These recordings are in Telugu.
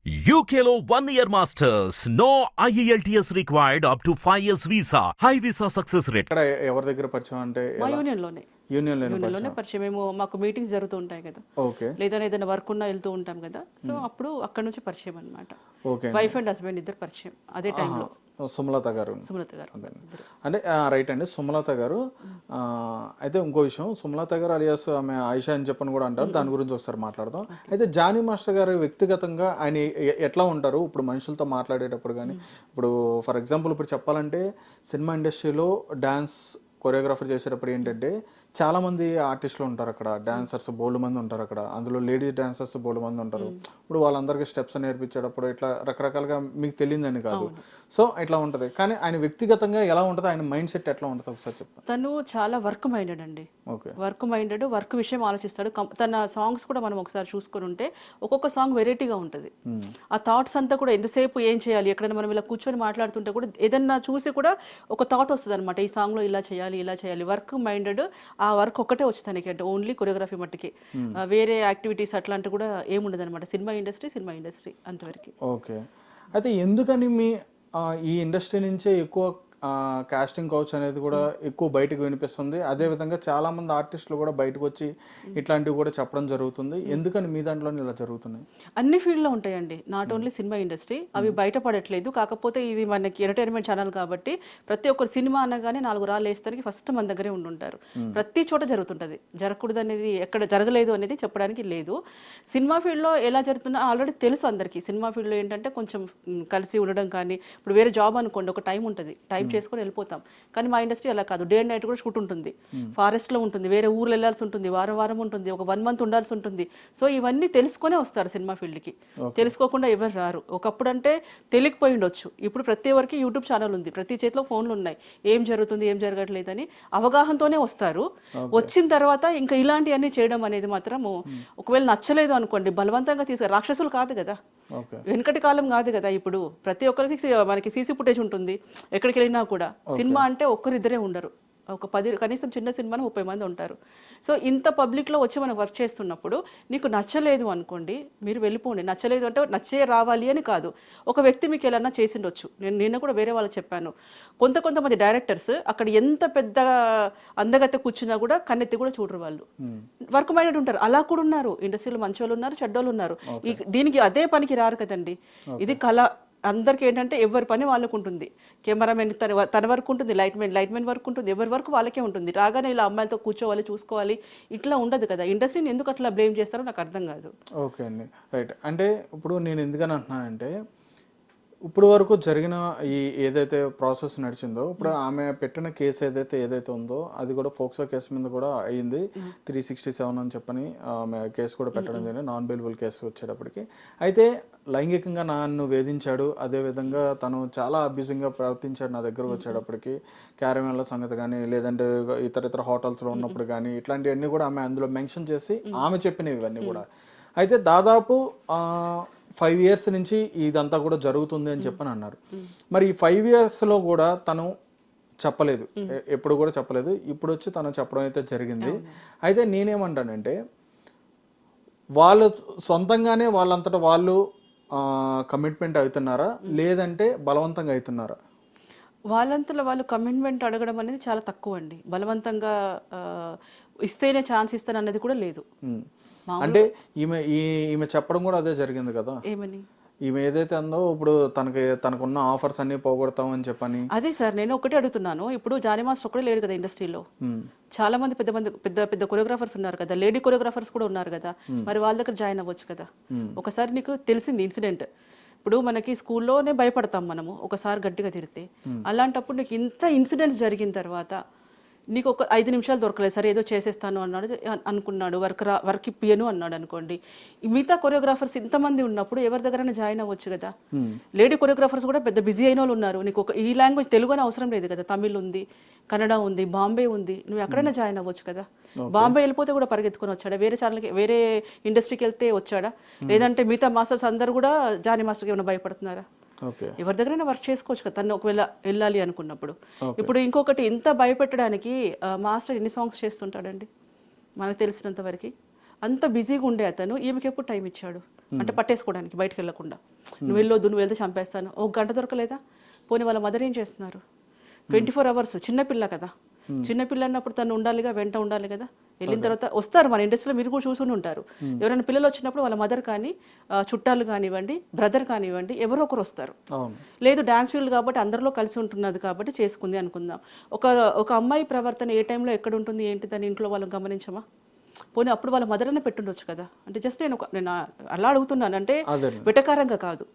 UKLO 1 year masters. No IELTS required up to 5 years visa. High visa success rate. ఇక్కడ ఎవరి దగ్గర పరిచయం అంటే మా యూనియన్లోనే యూనియన్లోనే యూనియన్లోనే పరిచయం. మేము మాకు మీటింగ్స్ జరుగుతూ ఉంటాయి కదా, ఓకే లేదా ఏదైనా వర్క్ ఉన్నా వెళ్తూ ఉంటాం కదా. సో అప్పుడు అక్కడ నుంచి పరిచయం అనమాట. ఓకే వైఫ్ అండ్ హస్బెండ్ ఇద్దరు పరిచయం అదే టైంలో. సుమలత గారు సుమలత గారు అంటే రైట్ అండి. సుమలత గారు అయితే ఇంకో విషయం, సుమలత గారు అలియాస్ ఆమె ఆయిషా అని చెప్పని కూడా అంటారు, దాని గురించి ఒకసారి మాట్లాడదాం. అయితే జానీ మాస్టర్ గారు వ్యక్తిగతంగా ఆయన ఎట్లా ఉంటారు ఇప్పుడు మనుషులతో మాట్లాడేటప్పుడు కానీ? ఇప్పుడు ఫర్ ఎగ్జాంపుల్ ఇప్పుడు చెప్పాలంటే సినిమా ఇండస్ట్రీలో డాన్స్ కొరియోగ్రాఫర్ చేసేటప్పుడు ఏంటంటే చాలా మంది ఆర్టిస్టులు ఉంటారు అక్కడ, డాన్సర్స్ బోల్డ్ మంది ఉంటారు అక్కడ, అందులో లేడీస్ డాన్సర్స్ బోల్డ్ మంది ఉంటారు. ఇప్పుడు వాళ్ళందరికీ స్టెప్స్ నేర్పించేటప్పుడు ఇట్లా రకరకాలుగా మీకు తెలియదని కాదు, సో ఇట్లా ఉంటుంది. కానీ ఆయన వ్యక్తిగతంగా ఎలా ఉంటుంది, ఆయన మైండ్ సెట్ ఎట్లా ఉంటుంది ఒకసారి చెప్తాను. తను చాలా వర్క్ మైండెడ్ అండి. ఓకే, వర్క్ మైండెడ్, వర్క్ విషయం ఆలోచిస్తాడు. తన సాంగ్స్ కూడా మనం ఒకసారి చూసుకొని ఉంటే ఒక్కొక్క సాంగ్ వెరైటీగా ఉంటుంది. ఆ థాట్స్ అంతా కూడా ఎంతసేపు ఏం చేయాలి, ఎక్కడైనా మనం ఇలా కూర్చొని మాట్లాడుతుంటే కూడా ఏదన్నా చూసి కూడా ఒక థాట్ వస్తుంది అనమాట, ఈ సాంగ్లో ఇలా చేయాలి ఇలా చేయాలి. వర్క్ మైండెడ్, ఆ వర్క్ ఒక్కటే వచ్చి తనకి, అంటే ఓన్లీ కొరియోగ్రఫీ మట్టికి, వేరే యాక్టివిటీస్ అట్లాంటివి కూడా ఏముండదు అనమాట. సినిమా ఇండస్ట్రీ అంతవరకు. ఓకే, అయితే ఎందుకని మీ ఈ ఇండస్ట్రీ నుంచే ఎక్కువ కాస్టింగ్ కౌచ్ అనేది కూడా ఎక్కువ బయటకు వినిపిస్తుంది, అదేవిధంగా చాలా మంది ఆర్టిస్టులు కూడా బయటకు వచ్చి ఇట్లాంటివి కూడా చెప్పడం జరుగుతుంది, ఎందుకని మీ దాంట్లోనే ఇలా జరుగుతున్నాయి? అన్ని ఫీల్డ్లో ఉంటాయండి, నాట్ ఓన్లీ సినిమా ఇండస్ట్రీ. అవి బయటపడట్లేదు. కాకపోతే ఇది మనకి ఎంటర్టైన్మెంట్ ఛానల్ కాబట్టి ప్రతి ఒక్కరు సినిమా అనగానే 4 రాళ్ళు వేస్తానికి ఫస్ట్ మన దగ్గరే ఉండుంటారు. ప్రతి చోట జరుగుతుంటుంది. జరగకూడదు అనేది, ఎక్కడ జరగలేదు అనేది చెప్పడానికి లేదు. సినిమా ఫీల్డ్లో ఎలా జరుగుతుందో ఆల్రెడీ తెలుసు అందరికీ. సినిమా ఫీల్డ్లో ఏంటంటే కొంచెం కలిసి ఉండడం కానీ, ఇప్పుడు వేరే జాబ్ అనుకోండి, ఒక టైం ఉంటుంది, టైం చేసుకొని వెళ్ళిపోతాం. కానీ మా ఇండస్ట్రీ అలా కాదు, డే అండ్ నైట్ కూడా షూట్ ఉంటుంది, ఫారెస్ట్ లో ఉంటుంది, వేరే ఊర్లు వెళ్ళాల్సి ఉంటుంది, వారం ఉంటుంది, ఒక 1 మంత్ ఉండాల్సి ఉంటుంది. సో ఇవన్నీ తెలుసుకునే వస్తారు సినిమా ఫీల్డ్ కి, తెలుసుకోకుండా ఎవరు రారు. ఒకప్పుడు అంటే తెలియకపోయి ఉండొచ్చు, ఇప్పుడు ప్రతి ఒక్కరికి యూట్యూబ్ ఛానల్ ఉంది, ప్రతి చేతిలో ఫోన్లు ఉన్నాయి, ఏం జరుగుతుంది ఏం జరగట్లేదని అవగాహనతోనే వస్తారు. వచ్చిన తర్వాత ఇంకా ఇలాంటివన్నీ చేయడం అనేది మాత్రము, ఒకవేళ నచ్చలేదు అనుకోండి బలవంతంగా రాక్షసులు కాదు కదా, వెనకటి కాలం కాదు కదా. ఇప్పుడు ప్రతి ఒక్కరికి మనకి సీసీ ఫుటేజ్ ఉంటుంది ఎక్కడికి వెళ్ళినా కూడా. సినిమా అంటే ఒక్కరిద్దరే ఉండరు, ఒక 10 కనీసం చిన్న సినిమాను 30 మంది ఉంటారు. సో ఇంత పబ్లిక్లో వచ్చి మనం వర్క్ చేస్తున్నప్పుడు నీకు నచ్చలేదు అనుకోండి, మీరు వెళ్ళిపోండి. నచ్చలేదు అంటే నచ్చే రావాలి అని కాదు, ఒక వ్యక్తి మీకు ఎలా చేసిండొచ్చు. నేను నిన్న కూడా వేరే వాళ్ళు చెప్పాను, కొంతమంది డైరెక్టర్స్ అక్కడ ఎంత పెద్ద అందగత్తె కూర్చున్నా కూడా కన్నెత్తి కూడా చూడరు, వాళ్ళు వర్క్ మైండెడ్ ఉంటారు. అలా కూడా ఉన్నారు ఇండస్ట్రీలో, మంచి వాళ్ళు ఉన్నారు, చెడ్డోళ్ళు ఉన్నారు. దీనికి అదే పనికి రారు కదండి, ఇది కళ. అందరికి ఏంటంటే ఎవరి పని వాళ్ళకు ఉంటుంది, కెమెరామెన్ తన వర్క్ ఉంటుంది, లైట్ మెన్ వర్క్ ఉంటుంది, ఎవరి వర్క్ వాళ్ళకే ఉంటుంది. రాగానే ఇలా అమ్మాయిలతో కూర్చోవాలి చూసుకోవాలి ఇట్లా ఉండదు కదా. ఇండస్ట్రీని ఎందుకు అట్లా బ్లేమ్ చేస్తారో నాకు అర్థం కాదు. ఓకే అండి, రైట్. అంటే ఇప్పుడు నేను ఎందుకని అంటున్నానంటే, ఇప్పుడు వరకు జరిగిన ఈ ఏదైతే ప్రాసెస్ నడిచిందో, ఇప్పుడు ఆమె పెట్టిన కేసు ఏదైతే ఉందో అది కూడా ఫోక్సో కేసు మీద కూడా అయ్యింది. 367 అని చెప్పని ఆమె కేసు కూడా పెట్టడం జరిగింది, నాన్ బెయిలబుల్ కేసు వచ్చేటప్పటికి. అయితే లైంగికంగా నన్ను వేధించాడు, అదేవిధంగా తను చాలా అబ్యూజింగ్గా ప్రవర్తించాడు నా దగ్గరకు వచ్చేటప్పటికి, క్యారవాన్ల సంగతి కానీ, లేదంటే ఇతర హోటల్స్లో ఉన్నప్పుడు కానీ, ఇట్లాంటివన్నీ కూడా ఆమె అందులో మెన్షన్ చేసి ఆమె చెప్పినవి ఇవన్నీ కూడా. అయితే దాదాపు 5 years నుంచి ఇదంతా కూడా జరుగుతుంది అని చెప్పని అన్నారు. మరి ఈ 5 yearsలో కూడా తను చెప్పలేదు, ఎప్పుడు కూడా చెప్పలేదు. ఇప్పుడు వచ్చి తను చెప్పడం అయితే జరిగింది. అయితే నేనేమంటానంటే, వాళ్ళు సొంతంగానే వాళ్ళంతటా వాళ్ళు కమిట్మెంట్ అవుతున్నారా, లేదంటే బలవంతంగా అవుతున్నారా? వాళ్ళంతలో వాళ్ళు కమిట్మెంట్ అడగడం అనేది చాలా తక్కువ అండి. బలవంతంగా ఇస్తేనే ఛాన్స్ ఇస్తాను అన్నది కూడా లేదు. అంటే ఈమె చెప్పడం కూడా అదే జరిగింది కదా, ఏమని ఈమె ఏదైతే అందో ఇప్పుడు తనకున్న ఆఫర్స్ అన్ని పోగొడతాం అని చెప్పని. అదే సార్, నేను ఒకటే అడుగుతున్నాను. ఇప్పుడు జానీ మాస్టర్ ఒకటే లేడు కదా ఇండస్ట్రీలో, చాలా మంది పెద్ద కొరియోగ్రాఫర్స్ ఉన్నారు కదా, లేడీ కొరియోగ్రాఫర్స్ కూడా ఉన్నారు కదా, మరి వాళ్ళ దగ్గర జాయిన్ అవ్వచ్చు కదా. ఒకసారి నీకు తెలిసింది ఇన్సిడెంట్, ఇప్పుడు మనకి స్కూల్లోనే భయపడతాం మనము ఒకసారి గట్టిగా తిడితే, అలాంటప్పుడు నీకు ఇంత ఇన్సిడెంట్స్ జరిగిన తర్వాత నీకు ఒక 5 నిమిషాలు దొరకలేదు, సరే ఏదో చేసేస్తాను అన్నాడు, అనుకున్నాడు, వర్క్ ఇప్పియను అన్నాడు అనుకోండి. మిగతా కొరియోగ్రాఫర్స్ ఇంతమంది ఉన్నప్పుడు ఎవరి దగ్గరైనా జాయిన్ అవ్వచ్చు కదా. లేడీ కొరియోగ్రాఫర్స్ కూడా పెద్ద బిజీ అయిన వాళ్ళు ఉన్నారు. నీకు ఈ లాంగ్వేజ్ తెలుగు అని అవసరం లేదు కదా, తమిళ్ ఉంది, కన్నడ ఉంది, బాంబే ఉంది, నువ్వు ఎక్కడైనా జాయిన్ అవ్వచ్చు కదా. బాంబే వెళ్ళిపోతే కూడా పరిగెత్తుకొని వచ్చాడా, వేరే ఛానల్కి వేరే ఇండస్ట్రీకి వెళ్తే వచ్చాడా, లేదంటే మిగతా మాస్టర్స్ అందరు కూడా జానీ మాస్టర్కి ఏమైనా భయపడుతున్నారా? ఎవరి దగ్గరైనా వర్క్ చేసుకోవచ్చు కదా తను ఒకవేళ వెళ్ళాలి అనుకున్నప్పుడు. ఇప్పుడు ఇంకొకటి, ఇంత భయపెట్టడానికి మాస్టర్ ఎన్ని సాంగ్స్ చేస్తుంటాడండి మనకు తెలిసినంత వరకు? అంత బిజీగా ఉండే అతను ఈమెకి ఎప్పుడు టైం ఇచ్చాడు అంటే పట్టేసుకోవడానికి బయటకు వెళ్ళకుండా నువ్వు వెళ్ళొద్దు నువ్వు వెళ్తే చంపేస్తాను ఒక గంట దొరకలేదా పోనీ వాళ్ళ మదర్ ఏం చేస్తున్నారు 24 hours చిన్నపిల్ల కదా చిన్నపిల్ల అన్నప్పుడు తను ఉండాలిగా వెంట ఉండాలి కదా వెళ్ళిన తర్వాత వస్తారు మన ఇండస్ట్రీలో మీరు కూడా చూసుకుని ఉంటారు ఎవరైనా పిల్లలు వచ్చినప్పుడు వాళ్ళ మదర్ కానీ చుట్టాలు కానివ్వండి బ్రదర్ కానివ్వండి ఎవరో ఒకరు వస్తారు లేదు డాన్స్ ఫీల్డ్ కాబట్టి అందరిలో కలిసి ఉంటున్నది కాబట్టి చేసుకుంది అనుకుందాం ఒక అమ్మాయి ప్రవర్తన ఏ టైంలో ఎక్కడ ఉంటుంది ఏంటి దాని ఇంట్లో వాళ్ళని గమనించమా పోనీ అప్పుడు వాళ్ళ మదర్ అన్న పెట్టుండొచ్చు కదా అంటే జస్ట్ నేను అలా అడుగుతున్నాను అంటే వెటకారంగా కాదు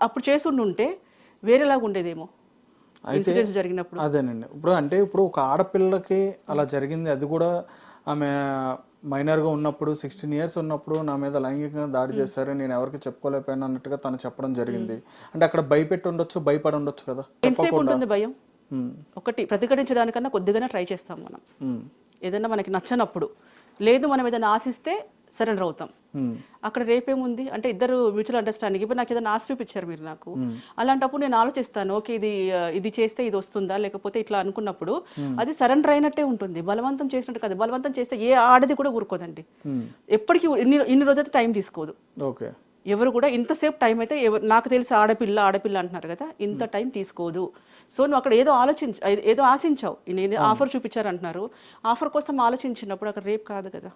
అప్పుడు చేసి ఉంటే వేరేలాగా ఉండేదేమో ఇన్సిడెంట్స్ జరిగినప్పుడు అదేనండి ఇప్పుడు ఒక ఆడపిల్లకి అలా జరిగింది అది కూడా ఆమె మైనర్గా ఉన్నప్పుడు 16 years ఉన్నప్పుడు నా మీద లైంగికంగా దాడి చేశారు నేను ఎవరికి చెప్పుకోలేకపోయాను అన్నట్టుగా తను చెప్పడం జరిగింది అంటే అక్కడ భయపెట్టి ఉండొచ్చు భయపడి ఉండొచ్చు కదా ఎంతసేపు ఉంటుంది భయం ఒకటి ప్రతిఘటించడానికన్నా కొద్దిగానే ట్రై చేస్తాం మనం ఏదైనా మనకి నచ్చనప్పుడు లేదు మనం ఏదైనా ఆశిస్తే సరెండర్ అవుతాం అక్కడ రేపేముంది అంటే ఇద్దరు మ్యూచువల్ అండర్స్టాండింగ్ ఇప్పుడు నాకు ఏదైనా ఆశ చూపించారు మీరు నాకు అలాంటప్పుడు నేను ఆలోచిస్తాను ఓకే ఇది చేస్తే ఇది వస్తుందా లేకపోతే ఇట్లా అనుకున్నప్పుడు అది సరెండర్ అయినట్టే ఉంటుంది బలవంతం చేసినట్టు కదా బలవంతం చేస్తే ఏ ఆడది కూడా ఊరుకోదండి ఎప్పటికీ ఇన్ని రోజైతే టైం తీసుకోదు ఓకే ఎవరు కూడా ఇంతసేపు టైం అయితే నాకు తెలిసి ఆడపిల్ల అంటున్నారు కదా ఇంత టైం తీసుకోదు సో నువ్వు అక్కడ ఏదో ఆశించావు నేను ఆఫర్ చూపించారు అంటున్నారు ఆఫర్ కోసం ఆలోచించినప్పుడు అక్కడ రేపు కాదు కదా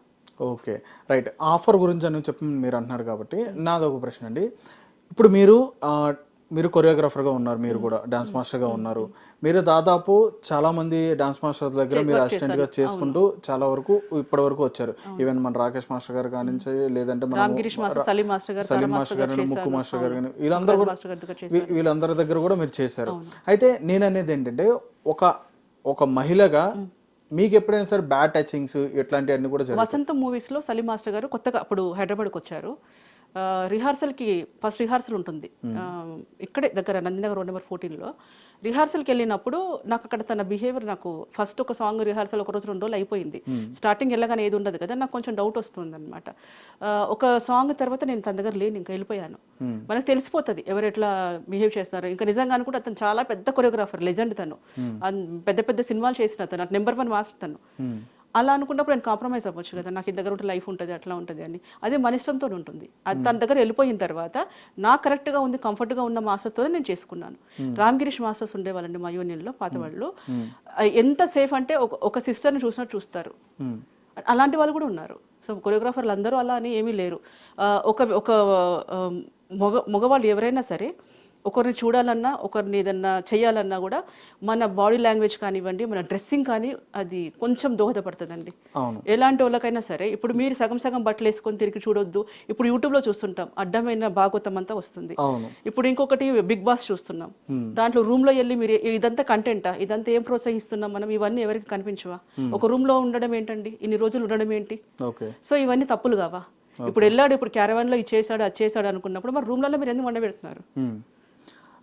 ఓకే రైట్ ఆఫర్ గురించి అని చెప్పి మీరు అంటున్నారు కాబట్టి నాదొక ప్రశ్న అండి ఇప్పుడు మీరు కొరియోగ్రాఫర్గా ఉన్నారు మీరు కూడా డాన్స్ మాస్టర్గా ఉన్నారు మీరు దాదాపు చాలా మంది డాన్స్ మాస్టర్ దగ్గర మీరు అసిస్టెంట్గా చేసుకుంటూ చాలా వరకు ఇప్పటి వరకు వచ్చారు ఈవెన్ మన రాకేష్ మాస్టర్ గారు కానించి లేదంటే సలీం మాస్టర్ గారు ముక్కు మాస్టర్ గారు కానీ వీళ్ళందరి దగ్గర కూడా మీరు చేశారు అయితే నేను అనేది ఏంటంటే ఒక మహిళగా మీకు ఎప్పుడైనా సరే బ్యాడ్ టచింగ్స్ ఇట్లాంటివన్నీ కూడా వసంత మూవీస్ లో సలీం మాస్టర్ గారు కొత్తగా అప్పుడు హైదరాబాద్కి వచ్చారు రిహార్సల్కి ఫస్ట్ రిహార్సల్ ఉంటుంది ఇక్కడే దగ్గర నందినగర్ రోడ్ నెంబర్ 14లో రిహార్సల్కి వెళ్ళినప్పుడు నాకు అక్కడ తన బిహేవియర్ నాకు ఫస్ట్ ఒక సాంగ్ రిహార్సల్ ఒక రోజు 2 రోజులు అయిపోయింది స్టార్టింగ్ వెళ్ళగానే ఏది ఉండదు కదా నాకు కొంచెం డౌట్ వస్తుంది అనమాట ఒక సాంగ్ తర్వాత నేను తన దగ్గర లేను ఇంకా వెళ్ళిపోయాను మనకు తెలిసిపోతుంది ఎవరు ఎట్లా బిహేవ్ చేస్తున్నారు ఇంకా నిజంగా అనుకుంటే అతను చాలా పెద్ద కొరియోగ్రాఫర్ లెజెండ్ తను పెద్ద పెద్ద సినిమాలు చేసిన తను నెంబర్ 1 మాస్టర్ తను అలా అనుకున్నప్పుడు నేను కాంప్రమైజ్ అవ్వచ్చు కదా నాకు దగ్గర ఉంటే లైఫ్ ఉంటుంది అట్లా ఉంటుంది అని అదే మన ఇష్టంతో ఉంటుంది అది తన దగ్గర వెళ్ళిపోయిన తర్వాత నాకు కరెక్ట్గా ఉంది కంఫర్ట్గా ఉన్న మాస్టర్తో నేను చేసుకున్నాను రామగిరీష్ మాస్టర్స్ ఉండేవాళ్ళండి మా యూనియన్లో పాత వాళ్ళు ఎంత సేఫ్ అంటే ఒక సిస్టర్ని చూసినట్టు చూస్తారు అలాంటి వాళ్ళు కూడా ఉన్నారు సో కొరియోగ్రాఫర్లు అందరూ అలా అని ఏమీ లేరు ఒక మగవాళ్ళు ఎవరైనా సరే ఒకరిని చూడాలన్నా ఒకరిని ఏదన్నా చేయాలన్నా కూడా మన బాడీ లాంగ్వేజ్ కానివ్వండి మన డ్రెస్సింగ్ కానీ అది కొంచెం దోహదపడుతుందండి ఎలాంటి వాళ్ళకైనా సరే ఇప్పుడు మీరు సగం బట్టలు వేసుకొని తిరిగి చూడొద్దు ఇప్పుడు యూట్యూబ్లో చూస్తుంటాం అడ్డమైన భాగవతం అంతా వస్తుంది ఇప్పుడు ఇంకొకటి బిగ్ బాస్ చూస్తున్నాం దాంట్లో రూమ్లో వెళ్ళి మీరు ఇదంతా కంటెంటా ఇదంతా ఏం ప్రోత్సహిస్తున్నాం మనం ఇవన్నీ ఎవరికి కనిపించవా ఒక రూమ్లో ఉండడం ఏంటండి ఇన్ని రోజులు ఉండడం ఏంటి సో ఇవన్నీ తప్పులు కావా ఇప్పుడు వెళ్ళాడు ఇప్పుడు క్యారవాన్లో ఇది చేశాడు అది చేశాడు అనుకున్నప్పుడు మరి రూమ్లలో మీరు ఎందుకు వండబెడుతున్నారు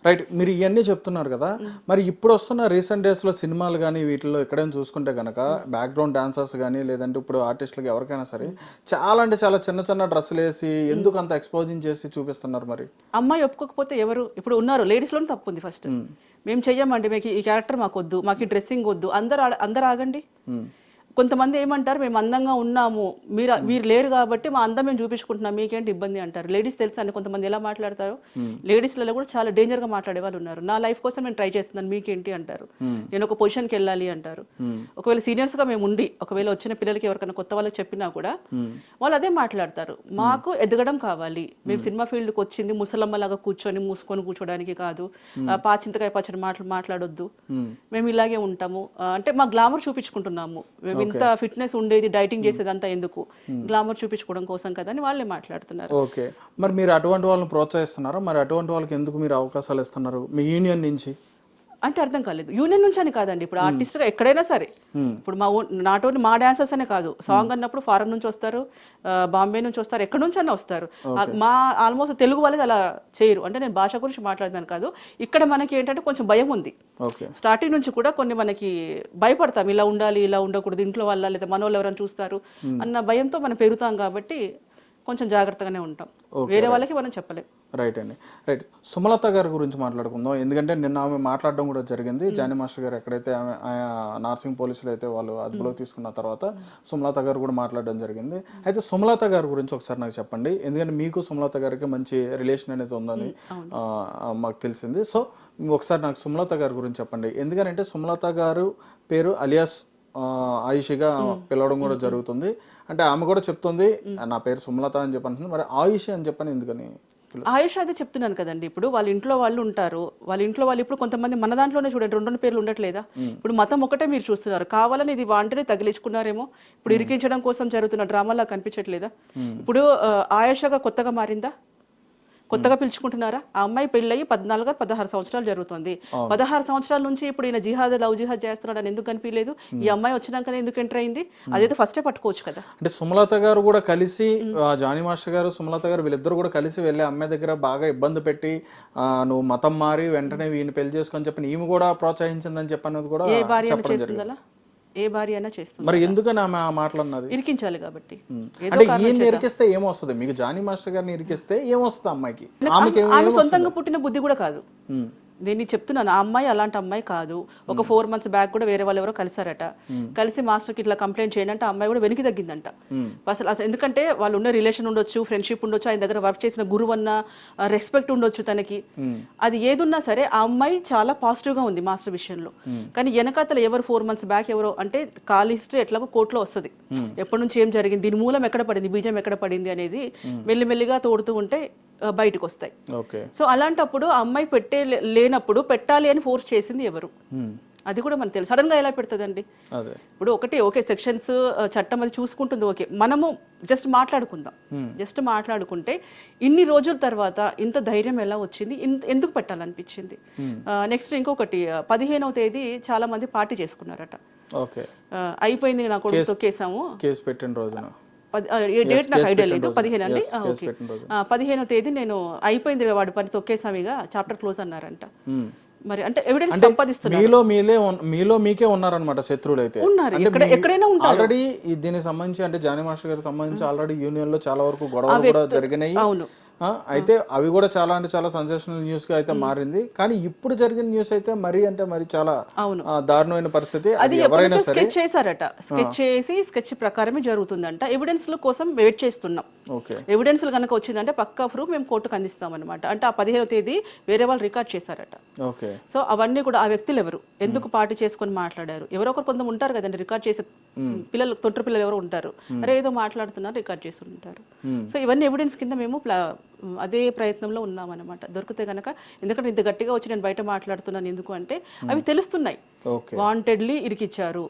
రైట్ మీరు ఇవన్నీ చెప్తున్నారు కదా మరి ఇప్పుడు వస్తున్న రీసెంట్ డేస్లో సినిమాలు కానీ వీటిలో ఎక్కడైనా చూసుకుంటే కనుక బ్యాక్గ్రౌండ్ డాన్సర్స్ కానీ లేదంటే ఇప్పుడు ఆర్టిస్టులకి ఎవరికైనా సరే చాలా అంటే చాలా చిన్న డ్రెస్సులు వేసి ఎందుకు అంత ఎక్స్పోజింగ్ చేసి చూపిస్తున్నారు మరి అమ్మాయి ఒప్పుకోకపోతే ఎవరు ఇప్పుడు ఉన్నారు లేడీస్లోనే తప్పు ఉంది ఫస్ట్ మేము చెయ్యమండి మీకు ఈ క్యారెక్టర్ మాకు వద్దు మాకు ఈ డ్రెస్సింగ్ వద్దు అందరు ఆగండి కొంతమంది ఏమంటారు మేము అందంగా ఉన్నాము మీరు లేరు కాబట్టి మా అందం మేము చూపించుకుంటున్నాం మీకేంటి ఇబ్బంది అంటారు లేడీస్ తెలుసా అని కొంతమంది ఎలా మాట్లాడతారు లేడీస్లలో కూడా చాలా డేంజర్ గా మాట్లాడే వాళ్ళు ఉన్నారు నా లైఫ్ కోసం నేను ట్రై చేస్తున్నాను మీకేంటి అంటారు నేను ఒక పొజిషన్కి వెళ్ళాలి అంటారు ఒకవేళ సీనియర్స్ గా మేము ఉండి ఒకవేళ వచ్చిన పిల్లలకి ఎవరికైనా కొత్త వాళ్ళకి చెప్పినా కూడా వాళ్ళు అదే మాట్లాడతారు మాకు ఎదగడం కావాలి మేము సినిమా ఫీల్డ్కి వచ్చింది ముసలమ్మలాగా కూర్చొని మూసుకొని కూర్చోడానికి కాదు పాచింతకాయ పచ్చడి మాట్లాడొద్దు మేము ఇలాగే ఉంటాము అంటే మా గ్లామర్ చూపించుకుంటున్నాము ఇంత ఫిట్నెస్ ఉండేది డైటింగ్ చేసేది అంతా ఎందుకు గ్లామర్ చూపించుకోవడం కోసం కదా అని వాళ్ళే మాట్లాడుతున్నారు ఓకే మరి మీరు అటువంటి వాళ్ళని ప్రోత్సహిస్తున్నారా మరి అటువంటి వాళ్ళకి ఎందుకు మీరు అవకాశాలు ఇస్తున్నారు మీ యూనియన్ నుంచి అంటే అర్థం కాలేదు యూనియన్ నుంచి అని కాదండి ఇప్పుడు ఆర్టిస్ట్ గా ఎక్కడైనా సరే ఇప్పుడు నాట్ ఓన్లీ మా డాన్సర్స్ అనే కాదు సాంగ్ అన్నప్పుడు ఫారెన్ నుంచి వస్తారు బాంబే నుంచి వస్తారు ఎక్కడి నుంచి అన్న వస్తారు మా ఆల్మోస్ట్ తెలుగు వాళ్ళది అలా చేయరు అంటే నేను భాష గురించి మాట్లాడదాను కాదు ఇక్కడ మనకి ఏంటంటే కొంచెం భయం ఉంది స్టార్టింగ్ నుంచి కూడా కొన్ని మనకి భయపడతాం ఇలా ఉండాలి ఇలా ఉండకూడదు ఇంట్లో వాళ్ళ లేదా మన వాళ్ళు ఎవరైనా చూస్తారు అన్న భయంతో మనం పెరుగుతాం కాబట్టి కొంచెం జాగ్రత్తగానే ఉంటాం. వేరే వాళ్ళకి మనం చెప్పలేం. రైట్ అండి. రైట్. సుమలత గారి గురించి మాట్లాడుకుందాం. ఎందుకంటే నిన్న ఆమె మాట్లాడడం కూడా జరిగింది. జానీ మాస్టర్ గారు ఎక్కడైతే ఆమె నార్సింగ్ పోలీసులు అయితే వాళ్ళు అదుపులోకి తీసుకున్న తర్వాత సుమలత గారు కూడా మాట్లాడడం జరిగింది. అయితే సుమలత గారి గురించి ఒకసారి నాకు చెప్పండి. ఎందుకంటే మీకు సుమలత గారికి మంచి రిలేషన్ అనేది ఉందని మాకు తెలిసింది. సో ఒకసారి నాకు సుమలత గారి గురించి చెప్పండి. ఎందుకంటే సుమలత గారు పేరు అలియాస్ ఆయుషిగా పిలవడం కూడా జరుగుతుంది. అంటే ఆమె కూడా చెప్తుంది నా పేరు సుమలత అని చెప్పంటుంది. మరి ఆయుషి అని చెప్పని ఎందుకని? ఆయుష్ అదే చెప్తున్నాను కదండి. ఇప్పుడు వాళ్ళ ఇంట్లో వాళ్ళు ఉంటారు. వాళ్ళ ఇంట్లో వాళ్ళు ఇప్పుడు కొంతమంది మన దాంట్లోనే చూడండి 2 పేర్లు ఉండట్లేదా? ఇప్పుడు మతం ఒకటే మీరు చూస్తున్నారు. కావాలని ఇది వాంటనే తగిలించుకున్నారేమో. ఇప్పుడు ఇరికించడం కోసం జరుగుతున్న డ్రామాలా కనిపించట్లేదా? ఇప్పుడు ఆయుషగా కొత్తగా మారిందా? కొత్తగా పిలుచుకుంటున్నారా? ఆ అమ్మాయి పెళ్ళయి 14-16 సంవత్సరాలు జరుగుతుంది. 16 సంవత్సరాల నుంచి ఇప్పుడు ఈయన లవ్ జిహాద్ చేస్తున్నాడు అని ఎందుకు కనిపించలేదు? ఈ అమ్మాయి వచ్చినాకనే ఎందుకు ఎంటర్ అయింది? అదైతే ఫస్టే పట్టుకోవచ్చు కదా. అంటే సుమలత గారు కూడా కలిసి జానీ మాస్టర్ గారు సుమలత గారు వీళ్ళిద్దరు కూడా కలిసి వెళ్ళి అమ్మాయి దగ్గర బాగా ఇబ్బంది పెట్టి నువ్వు మతం మారి వెంటనే వీడిని పెళ్లి చేసుకొని చెప్పి ఈమె కూడా ప్రోత్సహించిందని చెప్పన్నది కూడా ఏ భార్య చేస్తుందా? ఏ భార్య అయినా చేస్తుంది. మరి ఎందుకని ఆమె మాట్లాడినది? ఇరికించాలి కాబట్టి. అంటే ఈయన ఇరికిస్తే ఏమొస్తుంది? మీకు జానీ మాస్టర్ గారిని ఇరికిస్తే ఏమొస్తుంది అమ్మాయికి? ఆమె సొంతంగా పుట్టిన బుద్ధి కూడా కాదు. నేను చెప్తున్నాను, ఆ అమ్మాయి అలాంటి అమ్మాయి కాదు. ఒక 4 months బ్యాక్ కూడా వేరే వాళ్ళు ఎవరో కలిసారట. కలిసి మాస్టర్కి ఇట్లా కంప్లైంట్ చేయండి అంటే ఆ అమ్మాయి కూడా వెనక్కి తగ్గిందంట. అసలు ఎందుకంటే వాళ్ళు ఉన్న రిలేషన్ ఉండొచ్చు, ఫ్రెండ్షిప్ ఉండొచ్చు, ఆయన దగ్గర వర్క్ చేసిన గురువు అన్న రెస్పెక్ట్ ఉండొచ్చు తనకి. అది ఏదున్నా సరే ఆ అమ్మాయి చాలా పాజిటివ్ గా ఉంది మాస్టర్ విషయంలో. కానీ వెనకాతల ఎవరు 4 months బ్యాక్ ఎవరో అంటే కాల్ హిస్టరీ ఎట్లాగో కోర్టులో వస్తుంది. ఎప్పటి నుంచి ఏం జరిగింది, దీని మూలం ఎక్కడ పడింది, బీజం ఎక్కడ పడింది అనేది మెల్లిమెల్లిగా తోడుతూ ఉంటే బయటకు వస్తాయి. సో అలాంటప్పుడు ఆ అమ్మాయి లేనప్పుడు పెట్టాలి అని ఫోర్స్ చేసింది ఎవరు? అది కూడా మనకు తెలుసు. సడన్ గా ఎలా పెడుతుందండి? ఇప్పుడు ఓకే సెక్షన్స్ చట్టం అది చూసుకుంటుంది, ఓకే. మనము జస్ట్ మాట్లాడుకుందాం. జస్ట్ మాట్లాడుకుంటే ఇన్ని రోజుల తర్వాత ఇంత ధైర్యం ఎలా వచ్చింది, ఎందుకు పెట్టాలనిపించింది? నెక్స్ట్ ఇంకొకటి 15వ తేదీ చాలా మంది పార్టీ చేసుకున్నారట. అయిపోయింది నా కొడుకు తొక్కేసాము కేసు పెట్టిన రోజున. డేట్ నాకు ఐడియా లేదు. 15 అండి. 15వ తేదీ నేను అయిపోయింది వాడి పని తొక్కేసామిగా చాప్టర్ క్లోజ్ అన్నారంట. మరి అంటే ఎవిడెన్స్ సంపాదిస్తున్నారు. మీలో మీకే ఉన్నారనమాట శత్రువులు అయితే ఉన్నారు, ఎక్కడైనా ఉంటారు. ఆల్రెడీ దీనికి సంబంధించి అంటే జానీ మాస్టర్ గారికి సంబంధించి ఆల్రెడీ యూనియన్ లో చాలా వరకు గొడవలు కూడా జరిగినాయి. అవును. అయితే అవి కూడా చాలా అంటే చాలా సెన్సేషనల్ న్యూస్ గా అయితే మారింది. కానీ ఇప్పుడు జరిగిన న్యూస్ అయితే మరి అంటే మరి చాలా దారుణమైన పరిస్థితి. అది ఎవరైనా స్కెచ్ చేశారట. స్కెచ్ చేసి స్కెచ్ ప్రకారమే జరుగుతుందంట. ఎవిడెన్స్ కోసం వెయిట్ చేస్తున్నాం. ఎవిడెన్స్ కనుక వచ్చిందంటే పక్కా ప్రూఫ్ మేము కోర్టుకు అందిస్తాం అనమాట. అంటే ఆ 15వ తేదీ వేరే వాళ్ళు రికార్డ్ చేశారట. సో అవన్నీ కూడా ఆ వ్యక్తులు ఎవరు, ఎందుకు పార్టీ చేసుకొని మాట్లాడారు, ఎవరో ఒకరు కొంత ఉంటారు కదండి రికార్డ్ చేసే పిల్లలు, తొంటరి పిల్లలు ఎవరు ఉంటారు, అరే ఏదో మాట్లాడుతున్నారు రికార్డ్ చేసి ఉంటారు. సో ఇవన్నీ ఎవిడెన్స్ కింద మేము అదే ప్రయత్నంలో ఉన్నామన్నమాట. దొరికితే గనక, ఎందుకంటే ఇంత గట్టిగా వచ్చి నేను బయట మాట్లాడుతున్నాను ఎందుకు అంటే అవి తెలుస్తున్నాయి. వాంటెడ్లీ ఇరికిచ్చారు.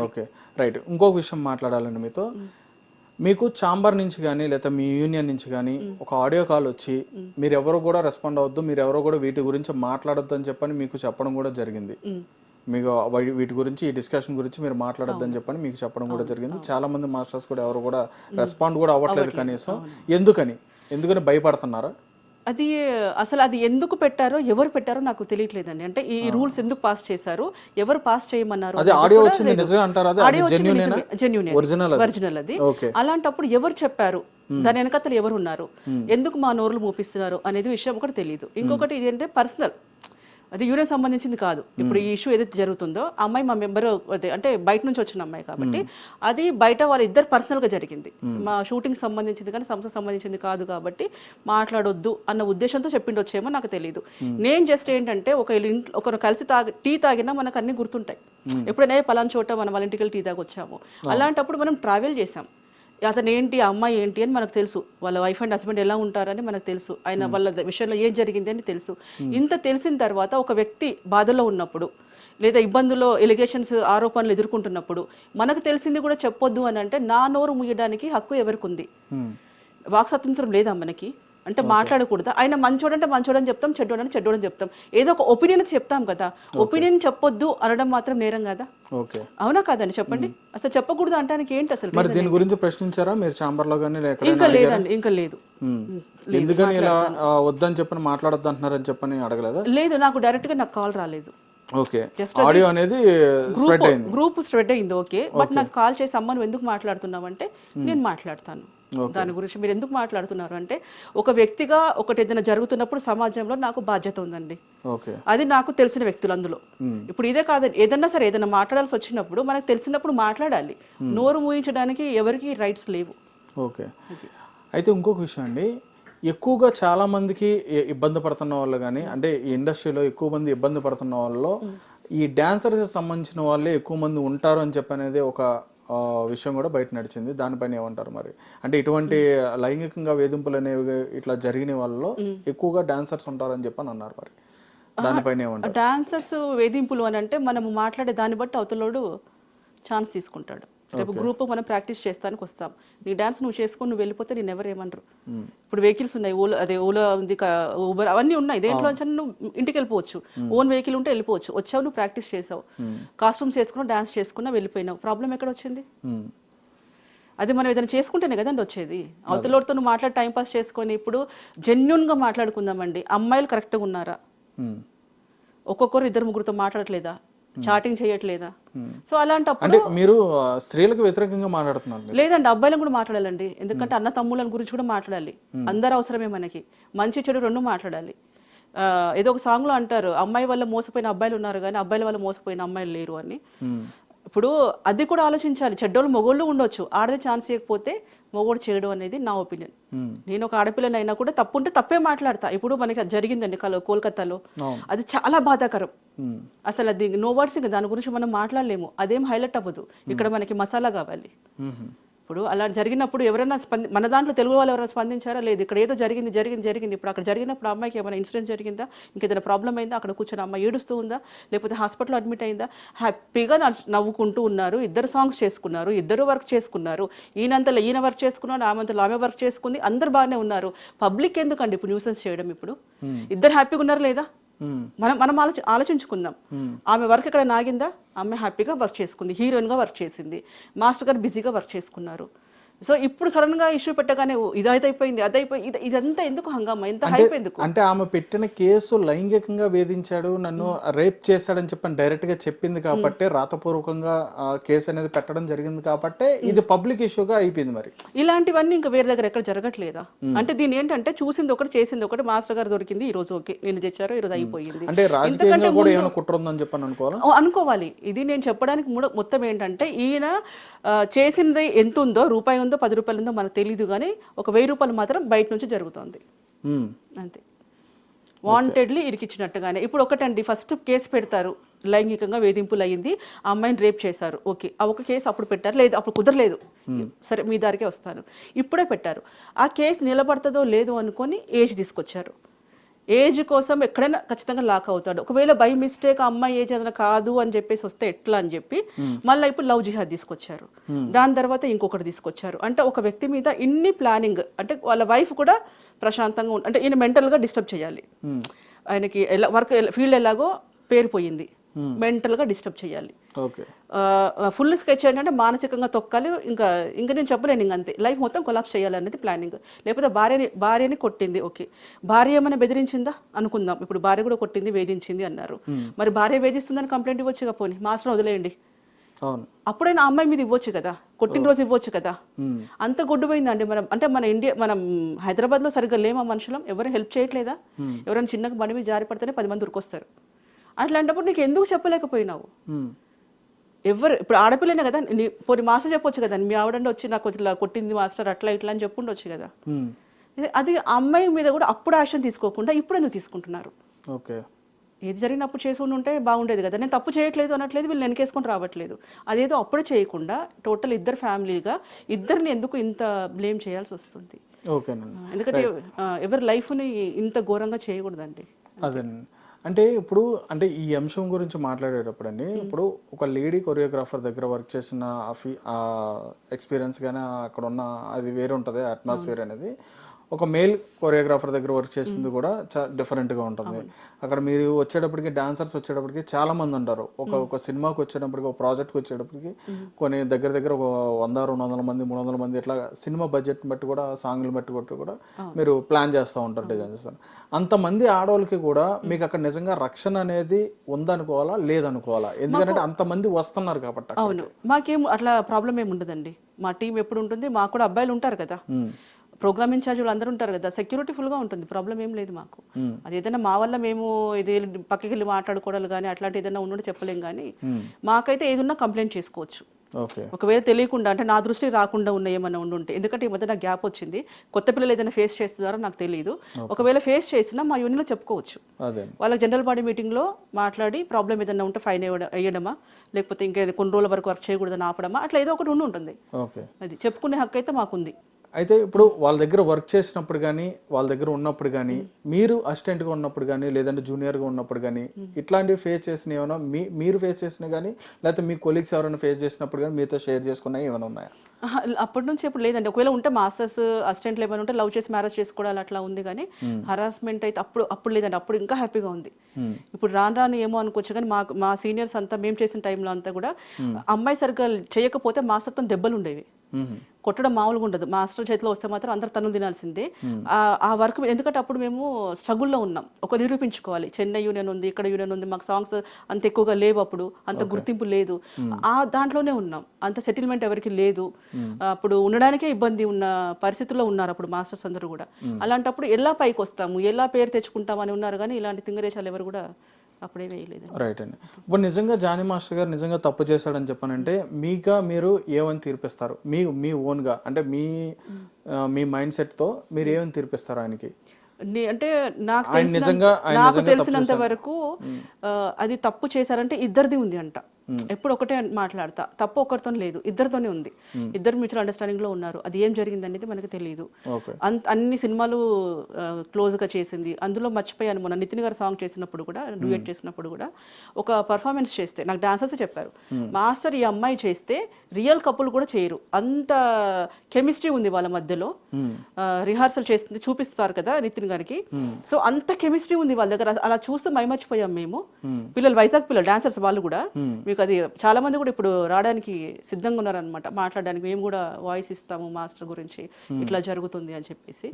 Okay right. ఇంకొక విషయం మాట్లాడాలండి మీతో. మీకు ఛాంబర్ నుంచి కానీ లేదా మీ యూనియన్ నుంచి కానీ ఒక ఆడియో కాల్ వచ్చి మీరు ఎవరు కూడా రెస్పాండ్ అవ్వద్దు, మీరు ఎవరో కూడా వీటి గురించి మాట్లాడొద్దు అని చెప్పని మీకు చెప్పడం కూడా జరిగింది. మీకు వీటి గురించి ఈ డిస్కషన్ గురించి మీరు మాట్లాడొద్దని చెప్పని మీకు చెప్పడం కూడా జరిగింది. చాలా మంది మాస్టర్స్ కూడా ఎవరు కూడా రెస్పాండ్ కూడా అవ్వట్లేదు కనీసం. ఎందుకని భయపడుతున్నారా? అది అసలు అది ఎందుకు పెట్టారో, ఎవరు పెట్టారో నాకు తెలియట్లేదండి. అంటే ఈ రూల్స్ ఎందుకు పాస్ చేశారు, ఎవరు పాస్ చేయమన్నారు? ఒరిజినల్ అది. అలాంటప్పుడు ఎవరు చెప్పారు, దాని వెనకతలు ఎవరు ఉన్నారు, ఎందుకు మా నోర్లు మూపిస్తున్నారు అనేది విషయం ఒకటి తెలియదు. ఇంకొకటి ఇది అంటే పర్సనల్, అది యూనియన్ సంబంధించింది కాదు. ఇప్పుడు ఈ ఇష్యూ ఏదైతే జరుగుతుందో ఆ అమ్మాయి మా మెంబర్ అంటే బయట నుంచి వచ్చిన అమ్మాయి కాబట్టి అది బయట వాళ్ళ ఇద్దరు పర్సనల్ గా జరిగింది. మా షూటింగ్ సంబంధించింది కానీ సంస్థ సంబంధించింది కాదు కాబట్టి మాట్లాడొద్దు అన్న ఉద్దేశంతో చెప్పిండొచ్చేమో నాకు తెలియదు. నేను జస్ట్ ఏంటంటే ఒకరు కలిసి టీ తాగినా మనకు అన్ని గుర్తుంటాయి. ఎప్పుడైనా పలానా చోట మనం వాళ్ళ ఇంటికి వెళ్ళి టీ తాగొచ్చాము, అలాంటప్పుడు మనం ట్రావెల్ చేసాం. అతను ఏంటి, ఆ అమ్మాయి ఏంటి అని మనకు తెలుసు, వాళ్ళ వైఫ్ అండ్ హస్బెండ్ ఎలా ఉంటారని మనకు తెలుసు, ఆయన వాళ్ళ విషయంలో ఏం జరిగింది అని తెలుసు. ఇంత తెలిసిన తర్వాత ఒక వ్యక్తి బాధలో ఉన్నప్పుడు లేదా ఇబ్బందుల్లో ఎలిగేషన్స్ ఆరోపణలు ఎదుర్కొంటున్నప్పుడు మనకు తెలిసింది కూడా చెప్పొద్దు అని అంటే నా నోరు ముయ్యడానికి హక్కు ఎవరికి ఉంది? వాక్ స్వాతంత్రం లేదా మనకి? అంటే మాట్లాడకూడదా? ఆయన మంచోడంటే మంచోడని చెప్తాం, చెడ్డోడని చెడ్డోడని చెప్తాం. ఏదో ఒక ఒపీనియన్ చెప్తాం కదా. ఒపీనియన్ చెప్పొద్దు అనడం మాత్రం నేరం కదా? అవునా కాదండి చెప్పండి. అసలు చెప్పకూడదు అంటానికి ఏంటి అసలు? మరి దీని గురించి ప్రశ్నించారా మీరు ఛాంబర్ లో గానీ? ఇంకా లేదండి, ఇంకా లేదు. ఎందుకని ఇలా వద్దని చెప్పని మాట్లాడొద్దు అంటున్నారని చెప్పని అడగలేదా? లేదు, నాకు డైరెక్ట్ గా నాకు కాల్ రాలేదు. ఆడియో అనేది గ్రూప్ స్ప్రెడ్ అయింది. ఓకే, బట్ నాకు కాల్ చేసి అమ్మ నువ్వు ఎందుకు మాట్లాడుతున్నావు అంటే నేను మాట్లాడతాను దాని గురించి మీరు ఎందుకు మాట్లాడుతున్నారు అంటే, ఒక వ్యక్తిగా ఒకటి ఏదైనా జరుగుతున్నప్పుడు సమాజంలో నాకు బాధ్యత ఉందండి. ఓకే. అది నాకు తెలిసిన వ్యక్తులు అందులో. ఇప్పుడు ఇదే కాదండి, ఏదన్నా సరే ఏదైనా మాట్లాడాల్సి వచ్చినప్పుడు మనకు తెలిసినప్పుడు మాట్లాడాలి. నోరు మూయించడానికి ఎవరికి రైట్స్ లేవు. ఓకే. అయితే ఇంకొక విషయం అండి, ఎక్కువగా చాలా మందికి ఇబ్బంది పడుతున్న వాళ్ళు కానీ, అంటే ఈ ఇండస్ట్రీలో ఎక్కువ మంది ఇబ్బంది పడుతున్న వాళ్ళలో ఈ డాన్సర్స్ సంబంధించిన వాళ్ళే ఎక్కువ మంది ఉంటారు అని చెప్పి అనేది ఒక విషయం కూడా బయట నడిచింది. దానిపైన ఏమంటారు మరి? అంటే ఇటువంటి లైంగికంగా వేధింపులు అనేవి ఇట్లా జరిగిన వాళ్ళలో ఎక్కువగా డాన్సర్స్ ఉంటారని చెప్పని అన్నారు. మరి దానిపైన ఏమంటారు? డాన్సర్స్ వేధింపులు అని అంటే మనము మాట్లాడే దాన్ని బట్టి అవతలోడు ఛాన్స్ తీసుకుంటాడు. రేపు గ్రూప్ మనం ప్రాక్టీస్ చేస్తానికి వస్తాం, నీ డాన్స్ నువ్వు చేసుకొని నువ్వు వెళ్ళిపోతే నేను ఎవరు ఏమనరు. ఇప్పుడు వెహికల్స్ ఉన్నాయి, ఓలా ఉంది, ఊబర్, అవన్నీ ఉన్నాయి. దేంట్లో నువ్వు ఇంటికి వెళ్ళిపోవచ్చు. ఓన్ వెహికల్ ఉంటే వెళ్ళిపోవచ్చు. వచ్చావు, నువ్వు ప్రాక్టీస్ చేసావు, కాస్ట్యూమ్స్ వేసుకున్నావు, డాన్స్ చేసుకున్నా, వెళ్ళిపోయినావు. ప్రాబ్లం ఎక్కడ వచ్చింది? అది మనం ఏదైనా చేసుకుంటేనే కదండి వచ్చేది. అవతలతో నువ్వు మాట్లాడి టైంపాస్ చేసుకొని, ఇప్పుడు జెన్యున్గా మాట్లాడుకుందామండి. అమ్మాయిలు కరెక్ట్గా ఉన్నారా? ఒక్కొక్కరు ఇద్దరు ముగ్గురితో మాట్లాడట్లేదా? చాటింగ్ చేయట్లేదా? సో అలాంటప్పుడు అంటే మీరు స్త్రీలకు వ్యతిరేకంగా మాట్లాడుతున్నారు? లేదండి, అబ్బాయిలను కూడా మాట్లాడాలండి. ఎందుకంటే అన్న తమ్ముళ్ళ గురించి కూడా మాట్లాడాలి. అందరు అవసరమే మనకి, మంచి చెడు రెండు మాట్లాడాలి. ఏదో ఒక సాంగ్ లో అంటారు, అమ్మాయి వల్ల మోసపోయిన అబ్బాయిలు ఉన్నారు కానీ అబ్బాయిల వల్ల మోసపోయిన అమ్మాయిలు లేరు అని. ఇప్పుడు అది కూడా ఆలోచించాలి. చెడ్డోళ్ళు మొగోళ్ళు ఉండొచ్చు, ఆడదే ఛాన్స్ ఇవ్వకపోతే మొగోడు చేయడం అనేది నా ఒపీనియన్. నేను ఒక ఆడపిల్లని అయినా కూడా తప్పు ఉంటే తప్పే మాట్లాడతా. ఇప్పుడు మనకి అది జరిగిందండి కోల్కతాలో, అది చాలా బాధాకరం. అసలు అది నో వర్డ్స్, ఇంకా దాని గురించి మనం మాట్లాడలేము. అదేం హైలైట్ అవ్వదు. ఇక్కడ మనకి మసాలా కావాలి. ఇప్పుడు అలా జరిగినప్పుడు ఎవరైనా మన దాంట్లో తెలుగు వాళ్ళు ఎవరైనా స్పందించారా? లేదు. ఇక్కడ ఏదో జరిగింది. ఇప్పుడు అక్కడ జరిగినప్పుడు అమ్మాయికి ఏమైనా ఇన్సిడెంట్ జరిగిందా, ఇంకేదైనా ప్రాబ్లం అయిందా, అక్కడ కూర్చొని అమ్మాయి ఏడుస్తూ ఉందా, లేకపోతే హాస్పిటల్లో అడ్మిట్ అయిందా? హ్యాపీగా నవ్వుకుంటూ ఉన్నారు, ఇద్దరు సాంగ్స్ చేసుకున్నారు, ఇద్దరు వర్క్ చేసుకున్నారు. ఈయనంతలో ఈయన వర్క్ చేసుకున్నాడు, ఆమెంతలో ఆమె వర్క్ చేసుకుంది, అందరు బాగానే ఉన్నారు. పబ్లిక్ ఎందుకండి ఇప్పుడు న్యూసెన్స్ చేయడం? ఇప్పుడు ఇద్దరు హ్యాపీగా ఉన్నారు లేదా? మనం ఆలోచించుకుందాం. ఆమె వర్క్ ఇక్కడ నాగిందా? ఆమె హ్యాపీగా వర్క్ చేసుకుంది, హీరోయిన్ గా వర్క్ చేసింది, మాస్టర్ గారు బిజీగా వర్క్ చేసుకున్నారు. సో ఇప్పుడు సడన్ గా ఇష్యూ పెట్టగానే ఇదైతే అయిపోయింది, అదైపోయింది, ఇదంతా ఎందుకు హంగామా, ఎంత హైప్ ఎందుకు? అంటే ఆమె పెట్టిన కేసు లైంగికంగా వేధించాడు, నన్ను రేప్ చేశాడని చెప్పని డైరెక్ట్ గా చెప్పింది కాబట్టి, రాతపూర్వకంగా కేసు అనేది పెట్టడం జరిగింది కాబట్టి ఇది పబ్లిక్ ఇష్యూగా అయిపోయింది. మరి ఇలాంటివన్నీ ఇంకా వేరే దగ్గర ఎక్కడ జరగట్లేదా? అంటే దీని ఏంటంటే చూసింది ఒకటి, చేసింది ఒకటి. మాస్టర్ గారు దొరికింది, ఈ రోజు ఓకే, నేను తెచ్చారు, ఈ రోజు అయిపోయింది. అంటే రాజకీయంగా కూడా ఏమైనా కుట్ర ఉందని చెప్పని అనుకోవాలి. ఇది నేను చెప్పడానికి మొత్తం ఏంటంటే, ఈయన చేసింది ఎంత ఉందో, రూపాయి ఉందో 10 రూపాయలు ఉందో మనకు తెలియదు, కానీ ఒక 1000 రూపాయలు మాత్రం బయట నుంచి జరుగుతుంది అంతే. వాంటెడ్లీ ఇరికిచ్చినట్టుగానే. ఇప్పుడు ఒకటండి, ఫస్ట్ కేసు పెడతారు, లైంగికంగా వేధింపులు అయ్యింది, ఆ అమ్మాయిని రేప్ చేశారు, ఓకే, ఆ ఒక కేసు అప్పుడు పెట్టారు, లేదు అప్పుడు కుదరలేదు, సరే మీ దారికే వస్తాను, ఇప్పుడే పెట్టారు. ఆ కేసు నిలబడుతుందో లేదో అనుకొని ఏజ్ తీసుకొచ్చారు. ఏజ్ కోసం ఎక్కడైనా ఖచ్చితంగా లాక్ అవుతాడు. ఒకవేళ బై మిస్టేక్ అమ్మాయి ఏజ్ ఏదైనా కాదు అని చెప్పేసి వస్తే ఎట్లా అని చెప్పి మళ్ళీ ఇప్పుడు లవ్ జిహాద్ తీసుకొచ్చారు. దాని తర్వాత ఇంకొకటి తీసుకొచ్చారు. అంటే ఒక వ్యక్తి మీద ఇన్ని ప్లానింగ్, అంటే వాళ్ళ వైఫ్ కూడా ప్రశాంతంగా అంటే ఈయన మెంటల్ గా డిస్టర్బ్ చేయాలి. ఆయనకి వర్క్ ఫీల్డ్ ఎలాగో పేరుపోయింది, మెంటల్ గా డిస్టర్బ్ చేయాలి. ఫుల్ స్కెచ్ ఏంటంటే మానసికంగా తొక్కాలి. ఇంకా నేను చెప్పలేను, ఇంక అంతే. లైఫ్ మొత్తం కొలాప్స్ చేయాలనేది ప్లానింగ్. లేకపోతే భార్యని కొట్టింది, ఓకే, భార్య ఏమైనా బెదిరించిందా అనుకుందాం. ఇప్పుడు భార్య కూడా కొట్టింది, వేధించింది అన్నారు. మరి భార్య వేధిస్తుందని కంప్లైంట్ ఇవ్వచ్చు, పోనీ మాస్టర్ వదిలేయండి, అప్పుడైనా అమ్మాయి మీద ఇవ్వచ్చు కదా, కొట్టిన రోజు ఇవ్వచ్చు కదా. అంత గొడ్డుపోయిందండి మనం. అంటే మనం హైదరాబాద్ లో సరిగ్గా లేమా మనుషులం? ఎవరు హెల్ప్ చేయట్లేదా? ఎవరైనా చిన్నగా బండి మీద జారి పడితేనే 10 మంది ఉరికొస్తారు. అట్లాంటప్పుడు నీకు ఎందుకు చెప్పలేకపోయినావు? ఎవరు ఇప్పుడు ఆడపిల్లనే కదా, పోనీ మాస్టర్ చెప్పొచ్చు కదా, మీ ఆవిడండి వచ్చి నాకు ఇట్లా కొట్టింది మాస్టర్ అట్లా ఇట్లా అని చెప్పుండొచ్చు కదా. అది అమ్మాయి మీద కూడా అప్పుడు యాక్షన్ తీసుకోకుండా ఇప్పుడు ఎందుకు తీసుకుంటున్నారు? ఏది జరిగినప్పుడు చేసి ఉంటే బాగుండేది కదా. నేను తప్పు చేయట్లేదు అనట్లేదు, వీళ్ళు వెనకేసుకొని రావట్లేదు. అదేదో అప్పుడు చేయకుండా టోటల్ ఇద్దరు ఫ్యామిలీగా ఇద్దరిని ఎందుకు ఇంత బ్లేమ్ చేయాల్సి వస్తుంది? ఎందుకంటే ఎవరి లైఫ్ని ఇంత ఘోరంగా చేయకూడదండి. అంటే ఇప్పుడు అంటే ఈ అంశం గురించి మాట్లాడేటప్పుడు అండి, ఇప్పుడు ఒక లేడీ కొరియోగ్రాఫర్ దగ్గర వర్క్ చేసిన ఎక్స్పీరియన్స్ కానీ అక్కడ ఉన్న అది వేరే ఉంటుంది అట్మాస్ఫియర్ అనేది. ఒక మేల్ కొరియోగ్రాఫర్ దగ్గర వర్క్ చేసింది కూడా డిఫరెంట్గా ఉంటుంది. అక్కడ మీరు వచ్చేటప్పటికి డాన్సర్స్ వచ్చేటప్పటికి చాలా మంది ఉంటారు. ఒక సినిమాకి వచ్చేటప్పటికి, ఒక ప్రాజెక్ట్కి వచ్చేటప్పటికి కొన్ని దగ్గర ఒక 100-200 మంది 300 మంది ఇట్లా సినిమా బడ్జెట్ బట్టి కూడా సాంగ్లు బట్టి కూడా మీరు ప్లాన్ చేస్తూ ఉంటారు, డిజైన్ చేస్తారు. అంతమంది ఆడవాళ్ళకి కూడా మీకు అక్కడ నిజంగా రక్షణ అనేది ఉందనుకోవాలా లేదనుకోవాలా? ఎందుకంటే అంతమంది వస్తున్నారు కాబట్టి. అవును, మాకేం అట్లా ప్రాబ్లం ఏమి ఉండదండి. మా టీం ఎప్పుడు ఉంటుంది, మాకు కూడా అబ్బాయిలు ఉంటారు కదా, ప్రోగ్రామ్ ఇన్ఛార్జ్ వాళ్ళు అందరూ ఉంటారు కదా, సెక్యూరిటీ ఫుల్ గా ఉంటుంది, ప్రాబ్లం ఏం లేదు మాకు. అది ఏదైనా మా వల్ల మేము ఇది పక్కకి వెళ్ళి మాట్లాడుకోవడాలు కానీ అట్లాంటి ఏదైనా ఉన్నట్టు చెప్పలేం, కానీ మాకైతే ఏదన్నా కంప్లైంట్ చేసుకోవచ్చు. ఒకవేళ తెలియకుండా అంటే నా దృష్టికి రాకుండా ఉన్న ఏమైనా ఉండుంటే, ఎందుకంటే ఈ మధ్య నాకు గ్యాప్ వచ్చింది, కొత్త పిల్లలు ఏదైనా ఫేస్ చేస్తున్నారో నాకు తెలియదు. ఒకవేళ ఫేస్ చేసినా మా యూనియన్లో చెప్పుకోవచ్చు. వాళ్ళకి జనరల్ బాడీ మీటింగ్ లో మాట్లాడి ప్రాబ్లం ఏదైనా ఉంటే ఫైన్ వేయడమా, లేకపోతే ఇంకా కొన్ని రోజుల వరకు వర్క్ చేయకూడదని ఆపడమా, అట్లా ఏదో ఒకటి ఉంటుంది. అది చెప్పుకునే హక్కు అయితే మాకుంది. అయితే ఇప్పుడు వాళ్ళ దగ్గర వర్క్ చేసినప్పుడు కానీ, వాళ్ళ దగ్గర ఉన్నప్పుడు కానీ, మీరు అసిస్టెంట్గా ఉన్నప్పుడు కానీ, లేదంటే జూనియర్గా ఉన్నప్పుడు కానీ, ఇట్లాంటివి ఫేస్ చేసిన ఏమైనా మీరు ఫేస్ చేసినా కానీ, లేకపోతే మీ కొలీగ్స్ ఎవరైనా ఫేస్ చేసినప్పుడు కానీ మీతో షేర్ చేసుకున్నా ఏమైనా ఉన్నాయా? అప్పటి నుంచి ఇప్పుడు లేదండి. ఒకవేళ ఉంటే మాస్టర్స్ అసిస్టెంట్లు ఏమైనా ఉంటే లవ్ చేసి మ్యారేజ్ చేసుకోవడాలు అట్లా ఉంది, కానీ హరాస్మెంట్ అయితే అప్పుడు లేదండి. అప్పుడు ఇంకా హ్యాపీగా ఉంది. ఇప్పుడు రాను ఏమో అనుకోవచ్చు, కానీ మా సీనియర్స్ అంతా మేము చేసిన టైంలో అంతా కూడా అమ్మాయి సరిగ్గా చేయకపోతే మాస్టర్తో దెబ్బలు ఉండేవి. కొట్టడం మామూలుగా ఉండదు. మాస్టర్ చేతిలో వస్తే మాత్రం అందరు తను తినాల్సిందే. ఆ వర్క్ ఎందుకంటే అప్పుడు మేము స్ట్రగుల్లో ఉన్నాం, ఒక నిరూపించుకోవాలి. చెన్నై యూనియన్ ఉంది, ఇక్కడ యూనియన్ ఉంది, మాకు సాంగ్స్ అంత ఎక్కువగా లేవు, అప్పుడు అంత గుర్తింపు లేదు. ఆ దాంట్లోనే ఉన్నాం, అంత సెటిల్మెంట్ ఎవరికి లేదు. అప్పుడు ఉండడానికే ఇబ్బంది ఉన్న పరిస్థితుల్లో ఉన్నారు అప్పుడు మాస్టర్స్ అందరూ కూడా. అలాంటప్పుడు ఎలా పైకి వస్తాము, ఎలా పేరు తెచ్చుకుంటామని ఉన్నారు, కానీ ఇలాంటి తింగరేషాలు ఎవరు కూడా అప్పుడే వేయలేదు. రైట్ అండి. ఇప్పుడు నిజంగా జానీ మాస్టర్ గారు నిజంగా తప్పు చేశాడని చెప్పానంటే మీరు ఏమని తీర్పిస్తారు? మీ ఓన్గా అంటే మీ మైండ్ సెట్తో మీరు ఏమని తీర్పిస్తారు ఆయనకి? అంటే నాకు తెలిసినంత వరకు అది తప్పు చేశారంటే ఇద్దరిది ఉంది అంట. ఎప్పుడు ఒకటే మాట్లాడతా, తప్పు ఒకరితో లేదు, ఇద్దరితోనే ఉంది. ఇద్దరు మ్యూచువల్ అండర్స్టాండింగ్ లో ఉన్నారు. అది ఏం జరిగింది అనేది మనకు తెలియదు. అన్ని సినిమాలు క్లోజ్ గా చేసింది. అందులో మర్చిపోయాను, మొన్న నితిన్ గారు సాంగ్ చేసినప్పుడు కూడా, డ్యూయట్ చేసినప్పుడు కూడా ఒక పర్ఫార్మెన్స్ చేస్తే నాకు డాన్సర్స్ చెప్పారు, మాస్టర్ ఈ అమ్మాయి చేస్తే రియల్ కపుల్ కూడా చేయరు, అంత కెమిస్ట్రీ ఉంది వాళ్ళ మధ్యలో. రిహార్సల్ చేస్తుంది చూపిస్తారు కదా నితిన్ గారికి, సో అంత కెమిస్ట్రీ ఉంది వాళ్ళ దగ్గర. అలా చూస్తూ మైమర్చిపోయాం మేము. పిల్లలు, వైజాగ్ పిల్లలు డాన్సర్స్ వాళ్ళు కూడా. అది చాలా మంది కూడా ఇప్పుడు రావడానికి సిద్ధంగా ఉన్నారనమాట, మాట్లాడడానికి. మేము కూడా వాయిస్ ఇస్తాము మాస్టర్ గురించి, ఇట్లా జరుగుతుంది అని చెప్పేసి.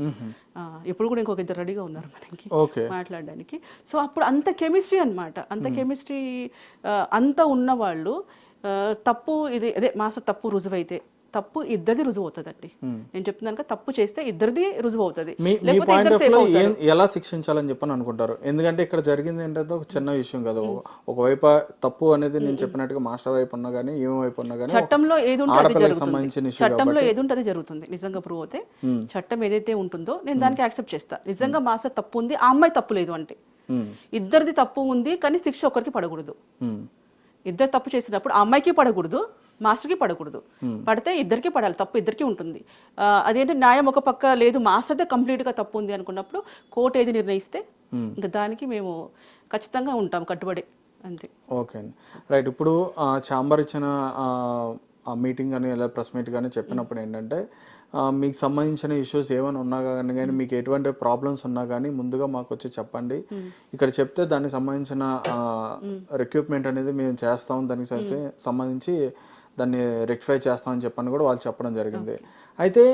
ఇప్పుడు కూడా ఇంకొక ఇద్దరు రెడీగా ఉన్నారు మనకి మాట్లాడడానికి. సో అప్పుడు అంత కెమిస్ట్రీ అనమాట, అంత కెమిస్ట్రీ అంత ఉన్న వాళ్ళు తప్పు ఇది అదే మాస్టర్ తప్పు రుజువైతే తప్పు ఇద్దరిది రుజువు అవుతుందండి. నేను చెప్తున్నాను కదా, తప్పు చేస్తే ఇద్దరిది రుజువు అవుతుంది. ఎలా శిక్షించాలని చెప్పని అనుకుంటారు? ఎందుకంటే ఇక్కడ జరిగింది ఏంటంటే ఒక చిన్న విషయం కదా, ఒకవైపు తప్పు అనేది నేను చెప్పినట్టుగా మాస్టర్ వైపు ఉన్నా కానీ ఏమి వైపు ఉన్నా కానీ చట్టంలో ఏది ఉంటుంది చట్టంలో ఏది ఉంటుంది జరుగుతుంది. నిజంగా ప్రూవ్ అవుతే చట్టం ఏదైతే ఉంటుందో నేను దానికి యాక్సెప్ట్ చేస్తా. నిజంగా మాస్టర్ తప్పు ఉంది, ఆ అమ్మాయి తప్పు లేదు అంటే, ఇద్దరిది తప్పు ఉంది కానీ శిక్ష ఒకరికి పడకూడదు. ఇద్దరు తప్పు చేసినప్పుడు ఆ అమ్మాయికి పడకూడదు, మాస్టర్కి పడకూడదు. పడితే ఇద్దరికి పడాలి, తప్పు ఇద్దరికి ఉంటుంది. అదేంటి న్యాయం ఒక పక్క లేదు, మాస్టర్దే కంప్లీట్గా తప్పు ఉంది అనుకున్నప్పుడు కోర్టు ఏది నిర్ణయిస్తే ఇంకా దానికి మేము ఖచ్చితంగా ఉంటాం కట్టుబడి, అంతే. ఓకే అండి, రైట్. ఇప్పుడు ఛాంబర్ ఇచ్చిన మీటింగ్ కానీ లేదా ప్రెస్ మీట్ కానీ చెప్పినప్పుడు ఏంటంటే మీకు సంబంధించిన ఇష్యూస్ ఏమైనా ఉన్నా కానీ మీకు ఎటువంటి ప్రాబ్లమ్స్ ఉన్నా కానీ ముందుగా మాకు వచ్చి చెప్పండి, ఇక్కడ చెప్తే దానికి సంబంధించిన రిక్రూట్మెంట్ అనేది మేము చేస్తాం, దానికి సంబంధించి దాన్ని రెక్టిఫై చేస్తామని చెప్పని కూడా వాళ్ళు చెప్పడం జరిగింది. అయితే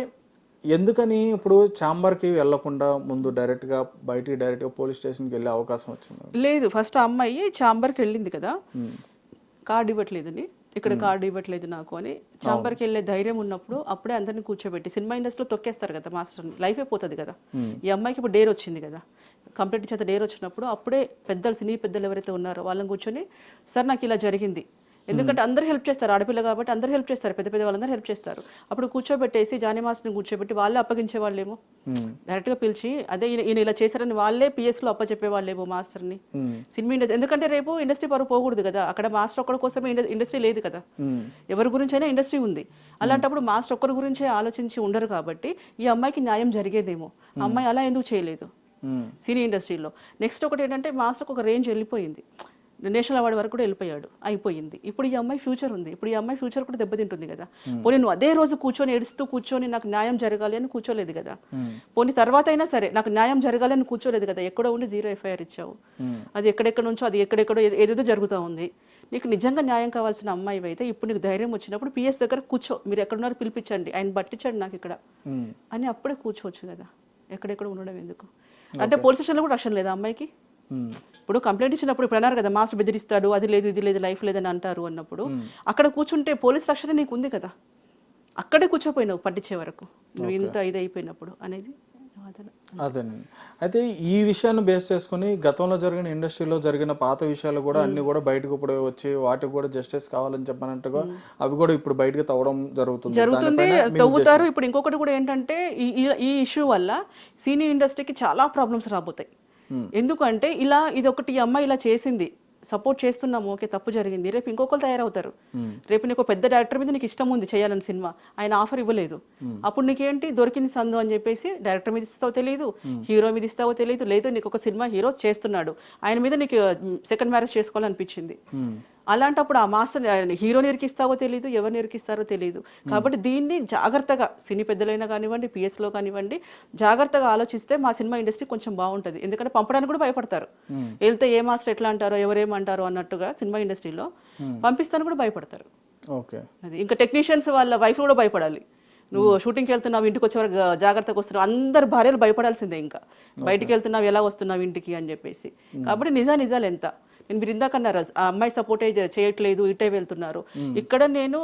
ఎందుకని ఇప్పుడు ఛాంబర్కి వెళ్లకుండా ముందు డైరెక్ట్గా పోలీస్ స్టేషన్కి వెళ్ళే అవకాశం వచ్చింది? లేదు, ఫస్ట్ ఆ అమ్మాయి ఛాంబర్కి వెళ్ళింది కదా, కార్డు ఇవ్వట్లేదని, ఇక్కడ కార్డు ఇవ్వట్లేదు నాకు అని. ఛాంబర్కి వెళ్ళే ధైర్యం ఉన్నప్పుడు అప్పుడే అందరిని కూర్చోబెట్టి, సినిమా ఇండస్ట్రీలో తొక్కేస్తారు కదా మాస్టర్ని, లైఫ్ అయిపోతుంది కదా. ఈ అమ్మాయికి ఇప్పుడు డేర్ వచ్చింది కదా, కంప్లీట్ చేత డేర్ వచ్చినప్పుడు అప్పుడే పెద్దలు, సినీ పెద్దలు ఎవరైతే ఉన్నారో వాళ్ళని కూర్చొని, సార్ నాకు ఇలా జరిగింది, ఎందుకంటే అందరూ హెల్ప్ చేస్తారు, ఆడపిల్ల కాబట్టి అందరూ హెల్ప్ చేస్తారు, పెద్ద పెద్ద వాళ్ళందరూ హెల్ప్ చేస్తారు. అప్పుడు కూర్చోబెట్టేసి జానీ మాస్టర్ని కూర్చోబెట్టి వాళ్ళే అప్పగించే వాళ్ళేమో, డైరెక్ట్ గా పిలిచి అదే ఈయన ఇలా చేశారని వాళ్ళే పిఎస్ లో అప్పచెప్పే వాళ్ళేమో మాస్టర్ని. సినిమా ఇండస్ట్రీ, ఎందుకంటే రేపు ఇండస్ట్రీ పరువు పోకూడదు కదా, అక్కడ మాస్టర్ ఒక్కడి కోసమే ఇండస్ట్రీ లేదు కదా, ఎవరి గురించి అయినా ఇండస్ట్రీ ఉంది. అలాంటప్పుడు మాస్టర్ ఒక్కరి గురించే ఆలోచించి ఉండరు కాబట్టి ఈ అమ్మాయికి న్యాయం జరిగేదేమో. అమ్మాయి అలా ఎందుకు చేయలేదు సినీ ఇండస్ట్రీలో. నెక్స్ట్ ఒకటి ఏంటంటే మాస్టర్కి ఒక రేంజ్ వెళ్ళిపోయింది, నేషనల్ అవార్డు వరకు కూడా వెళ్ళిపోయాడు, అయిపోయింది. ఇప్పుడు ఈ అమ్మాయి ఫ్యూచర్ ఉంది, ఇప్పుడు ఈ అమ్మాయి ఫ్యూచర్ కూడా దెబ్బతింటుంది కదా. పోనీ నువ్వు అదే రోజు కూర్చొని ఏడుస్తూ కూర్చొని నాకు న్యాయం జరగాలి అని కూర్చోలేదు కదా. పోనీ తర్వాత అయినా సరే నాకు న్యాయం జరగాలి అని కూర్చోలేదు కదా. ఎక్కడో ఉండి 0 ఎఫ్ఐఆర్ ఇచ్చావు, అది ఎక్కడెక్కడ నుంచో అది ఎక్కడెక్కడో ఏదేదో జరుగుతూ ఉంది. నీకు నిజంగా న్యాయం కావాల్సిన అమ్మాయి అయితే ఇప్పుడు నీకు ధైర్యం వచ్చినప్పుడు పిఎస్ దగ్గర కూర్చో, మీరు ఎక్కడున్నారు పిలిపించండి, ఆయన పట్టించండి నాకు ఇక్కడ అని అప్పుడే కూర్చోవచ్చు కదా. ఎక్కడెక్కడ ఉండడం ఎందుకు? అంటే పోలీస్ స్టేషన్లో కూడా రక్షణ లేదా అమ్మాయికి? ఇప్పుడు కంప్లైంట్ ఇచ్చినప్పుడు ఇప్పుడు అన్నారు కదా మాస్టర్ బెదిరిస్తాడు, అది లేదు ఇది లేదు లైఫ్ లేదని అంటారు అన్నప్పుడు అక్కడ కూర్చుంటే పోలీస్ రక్షణ నీకు ఉంది కదా. అక్కడే కూర్చోపోయినావు పట్టించే వరకు, నువ్వు ఇంత ఇది అయిపోయినప్పుడు అనేది వాదన. అదేనండి. అయితే ఈ విషయాన్ని బేస్ చేసుకుని గతంలో జరిగిన ఇండస్ట్రీలో జరిగిన పాత విషయాలు కూడా అన్ని కూడా బయటకు ఇప్పుడు వచ్చి వాటికి కూడా జస్టిస్ కావాలని చెప్పినట్టుగా అవి కూడా ఇప్పుడు బయటకు తవ్వడం జరుగుతుంది. తవ్వుతారు. ఇప్పుడు ఇంకొకటి కూడా ఏంటంటే ఈ ఇష్యూ వల్ల సినీ ఇండస్ట్రీకి చాలా ప్రాబ్లమ్స్ రాబోతాయి. ఎందుకంటే ఇది ఒకటి ఈ అమ్మాయి ఇలా చేసింది, సపోర్ట్ చేస్తున్నాము, ఓకే తప్పు జరిగింది, రేపు ఇంకొకరు తయారవుతారు. రేపు నీకు పెద్ద డైరెక్టర్ మీద నీకు ఇష్టం ఉంది చేయాలని సినిమా, ఆయన ఆఫర్ ఇవ్వలేదు, అప్పుడు నీకేంటి దొరికింది సందు అని చెప్పేసి డైరెక్టర్ మీద ఇస్తావో తెలియదు, హీరో మీద ఇస్తావో తెలియదు, లేదు నీకు ఒక సినిమా హీరో చేస్తున్నాడు ఆయన మీద నీకు సెకండ్ మ్యారేజ్ చేసుకోవాలనిపించింది. అలాంటప్పుడు ఆ మాస్టర్ హీరోని ఇరికిస్తావో తెలియదు, ఎవరిని ఇరికిస్తారో తెలియదు. కాబట్టి దీన్ని జాగ్రత్తగా సినీ పెద్దలైనా కానివ్వండి, పిఎస్లో కానివ్వండి, జాగ్రత్తగా ఆలోచిస్తే మా సినిమా ఇండస్ట్రీ కొంచెం బాగుంటుంది. ఎందుకంటే పంపడానికి కూడా భయపడతారు, వెళ్తే ఏ మాస్టర్ ఎట్లా అంటారో ఎవరేమంటారో అన్నట్టుగా సినిమా ఇండస్ట్రీలో పంపిస్తాను కూడా భయపడతారు. అది ఇంకా టెక్నీషియన్స్ వాళ్ళ వైఫ్ కూడా భయపడాలి. నువ్వు షూటింగ్కి వెళ్తున్నావు ఇంటికి వచ్చేవారు జాగ్రత్తగా వస్తున్నావు, అందరు భార్యలు భయపడాల్సిందే. ఇంకా బయటికి వెళ్తున్నావు ఎలా వస్తున్నావు ఇంటికి అని చెప్పేసి. కాబట్టి నిజాలు ఎంత మీరు ఇందాకన్నారు ఆ అమ్మాయి సపోర్టే చేయట్లేదు ఇటే వెళ్తున్నారు. ఇక్కడ నేను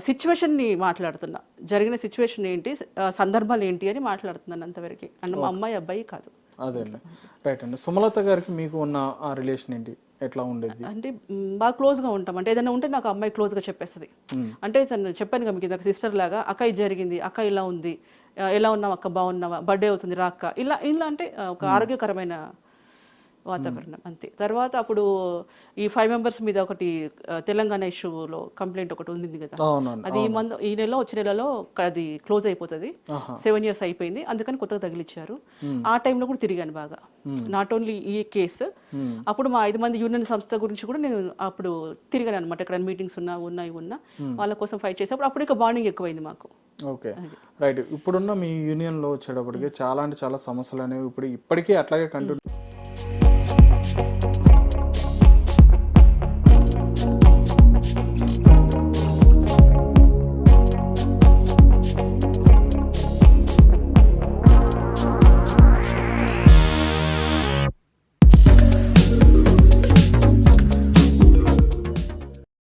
సిచ్యువేషన్ని మాట్లాడుతున్నా, జరిగిన సిచ్యువేషన్ ఏంటి, సందర్భాలు ఏంటి అని మాట్లాడుతున్నాను అంతవరకు. అన్న మా అమ్మాయి అబ్బాయి కాదు. అదే అండి, రైట్ అండి. సుమలత గారికి మీకు ఉన్న ఆ రిలేషన్ ఏంటి, ఎట్లా ఉండేది? అంటే బాగా క్లోజ్గా ఉంటాం. అంటే ఏదైనా ఉంటే నాకు అమ్మాయి క్లోజ్గా చెప్పేస్తుంది. అంటే తను చెప్పాను కదా మీకు ఇందాక సిస్టర్ లాగా, అక్క ఇది జరిగింది, అక్క ఇలా ఉంది, ఎలా ఉన్నావు అక్క, బాగున్నావా, బర్త్డే అవుతుంది రా అక్క, ఇలా అంటే ఒక ఆరోగ్యకరమైన వాతావరణం అంతే. తర్వాత అప్పుడు ఈ 5 members మీద ఒకటి తెలంగాణ ఇష్యూలో కంప్లైంట్ ఒకటి ఉంది కదా, అది ఈ నెలలో వచ్చే నెలలో అది క్లోజ్ అయిపోతుంది. 7 years అయిపోయింది, అందుకని కొత్తగా తగిలిచ్చారు. ఆ టైంలో కూడా తిరిగాను బాగా, నాట్ ఓన్లీ ఈ కేసు. అప్పుడు మా 5 మంది యూనియన్ సంస్థ గురించి కూడా నేను అప్పుడు తిరిగాను అనమాట. ఎక్కడ మీటింగ్స్ ఉన్నా వాళ్ళ కోసం ఫైట్ చేసేప్పుడు అప్పుడు ఇక బాండింగ్ ఎక్కువైంది మాకు. Okay, right. ఇప్పుడున్న మీ యూనియన్లో వచ్చేటప్పటికి చాలా అంటే చాలా సమస్యలు అనేవి ఇప్పటికీ అట్లాగే కంటిన్యూ